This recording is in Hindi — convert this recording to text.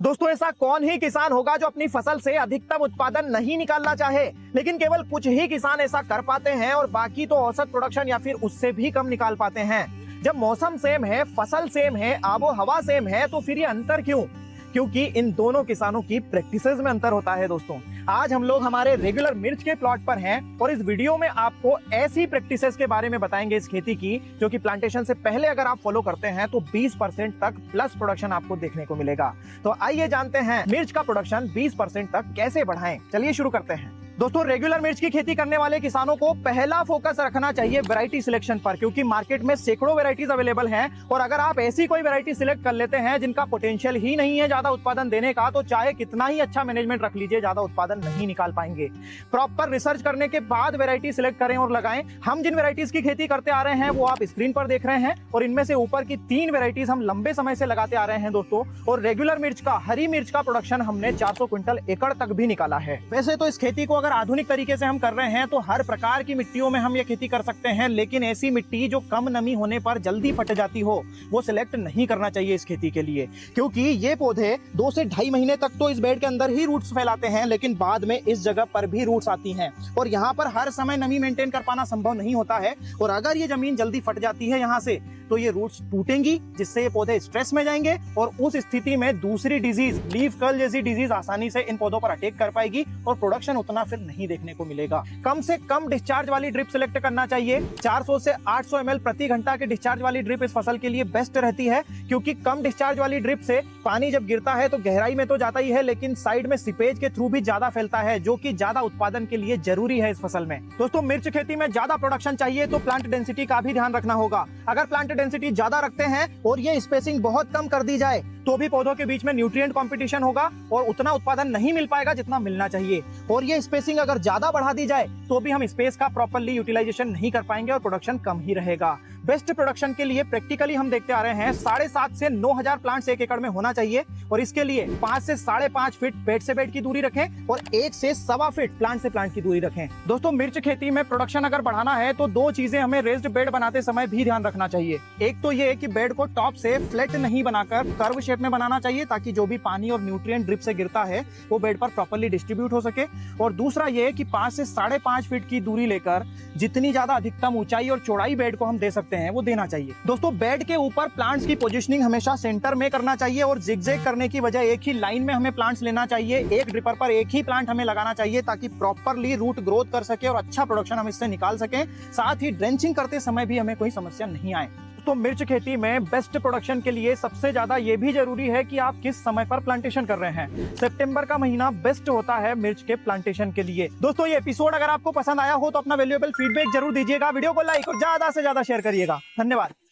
दोस्तों ऐसा कौन ही किसान होगा जो अपनी फसल से अधिकतम उत्पादन नहीं निकालना चाहे, लेकिन केवल कुछ ही किसान ऐसा कर पाते हैं और बाकी तो औसत प्रोडक्शन या फिर उससे भी कम निकाल पाते हैं। जब मौसम सेम है, फसल सेम है, आबो हवा सेम है, तो फिर ये अंतर क्यों? क्योंकि इन दोनों किसानों की प्रैक्टिसेस में अंतर होता है। दोस्तों आज हम लोग हमारे रेगुलर मिर्च के प्लॉट पर हैं और इस वीडियो में आपको ऐसी प्रैक्टिसेस के बारे में बताएंगे इस खेती की जो कि प्लांटेशन से पहले अगर आप फॉलो करते हैं तो 20% तक प्लस प्रोडक्शन आपको देखने को मिलेगा। तो आइए जानते हैं मिर्च का प्रोडक्शन 20% तक कैसे बढ़ाएं। चलिए शुरू करते हैं। दोस्तों रेगुलर मिर्च की खेती करने वाले किसानों को पहला फोकस रखना चाहिए वैरायटी सिलेक्शन पर, क्योंकि मार्केट में सैकड़ों वैरायटीज अवेलेबल हैं और अगर आप ऐसी कोई वैरायटी सिलेक्ट कर लेते हैं जिनका पोटेंशियल ही नहीं है ज्यादा उत्पादन देने का, तो चाहे कितना ही अच्छा मैनेजमेंट रख लीजिए ज्यादा उत्पादन नहीं निकाल पाएंगे। प्रॉपर रिसर्च करने के बाद वैरायटी सिलेक्ट करें और लगाएं। हम जिन वैरायटीज की खेती करते आ रहे हैं वो आप स्क्रीन पर देख रहे हैं और इनमें से ऊपर की 3 वैरायटीज हम लंबे समय से लगाते आ रहे हैं दोस्तों। और रेगुलर मिर्च का, हरी मिर्च का प्रोडक्शन हमने 400 क्विंटल एकड़ तक भी निकाला है। वैसे तो इस खेती को अगर आधुनिक तरीके से हम कर रहे हैं तो हर प्रकार की मिट्टियों में हम ये खेती कर सकते हैं, लेकिन ऐसी मिट्टी जो कम नमी होने पर जल्दी फट जाती हो वो सिलेक्ट नहीं करना चाहिए इस खेती के लिए, क्योंकि ये पौधे 2 से 2.5 महीने तक तो इस बेड के अंदर ही रूट्स फैलाते हैं, लेकिन बाद में इस जगह पर भी रूट्स आती हैं और यहाँ पर हर समय नमी मेंटेन कर पाना संभव नहीं होता है। और अगर ये जमीन जल्दी फट जाती है यहाँ से तो ये रूट्स टूटेंगी, जिससे ये पौधे स्ट्रेस में जाएंगे और उस स्थिति में दूसरी डिजीज, लीफ कर्ल जैसी डिजीज आसानी से इन पौधों पर अटैक कर पाएगी और प्रोडक्शन उतना फिर नहीं देखने को मिलेगा। कम से कम डिस्चार्ज वाली ड्रिप सिलेक्ट करना चाहिए। 400 से 800 ml प्रति घंटा की डिस्चार्ज वाली ड्रिप इस फसल के लिए बेस्ट रहती है, क्योंकि कम डिस्चार्ज वाली ड्रिप से पानी जब गिरता है तो गहराई में तो जाता ही है, लेकिन साइड में सीपेज के थ्रू भी ज्यादा फैलता है, जो कि ज्यादा उत्पादन के लिए जरूरी है इस फसल में। दोस्तों मिर्च खेती में ज्यादा प्रोडक्शन चाहिए तो प्लांट डेंसिटी का भी ध्यान रखना होगा। अगर प्लांट डेंसिटी ज्यादा रखते हैं और ये स्पेसिंग बहुत कम कर दी जाए तो भी पौधों के बीच में न्यूट्रिएंट कंपटीशन होगा और उतना उत्पादन नहीं मिल पाएगा जितना मिलना चाहिए। और ये स्पेसिंग अगर ज्यादा बढ़ा दी जाए तो भी हम स्पेस का प्रॉपर्ली यूटिलाइजेशन नहीं कर पाएंगे और प्रोडक्शन कम ही रहेगा। बेस्ट प्रोडक्शन के लिए प्रैक्टिकली हम देखते आ रहे हैं 7.5 से 9,000 प्लांट्स 1 एकड़ में होना चाहिए और इसके लिए 5 से 5.5 फीट बेड से बेड की दूरी रखें और 1 से 1.25 फीट प्लांट से प्लांट की दूरी रखें। दोस्तों मिर्च खेती में प्रोडक्शन अगर बढ़ाना है तो 2 चीजें हमें रेज्ड बेड बनाते समय भी ध्यान रखना चाहिए। एक तो ये कि बेड को टॉप से फ्लैट नहीं बनाकर कर्व शेप में बनाना चाहिए, ताकि जो भी पानी और न्यूट्रिएंट ड्रिप से गिरता है वो बेड पर प्रॉपर्ली डिस्ट्रीब्यूट हो सके। और दूसरा ये कि 5 से 5.5 फीट की दूरी लेकर जितनी ज्यादा अधिकतम ऊंचाई और चौड़ाई बेड को हम दे सकते हैं वो देना चाहिए। दोस्तों बेड के ऊपर प्लांट्स की पोजीशनिंग हमेशा सेंटर में करना चाहिए और जिगजैग करने की बजाय एक ही लाइन में हमें प्लांट्स लेना चाहिए। एक ड्रिपर पर एक ही प्लांट हमें लगाना चाहिए ताकि प्रॉपर्ली रूट ग्रोथ कर सके और अच्छा प्रोडक्शन हम इससे निकाल सकें। साथ ही ड्रेंचिंग करते समय भी हमें कोई समस्या नहीं आए। तो मिर्च खेती में बेस्ट प्रोडक्शन के लिए सबसे ज्यादा ये भी जरूरी है कि आप किस समय पर प्लांटेशन कर रहे हैं। सितंबर का महीना बेस्ट होता है मिर्च के प्लांटेशन के लिए। दोस्तों ये एपिसोड अगर आपको पसंद आया हो तो अपना वैल्यूएबल फीडबैक जरूर दीजिएगा, वीडियो को लाइक और ज्यादा से ज्यादा शेयर करिएगा। धन्यवाद।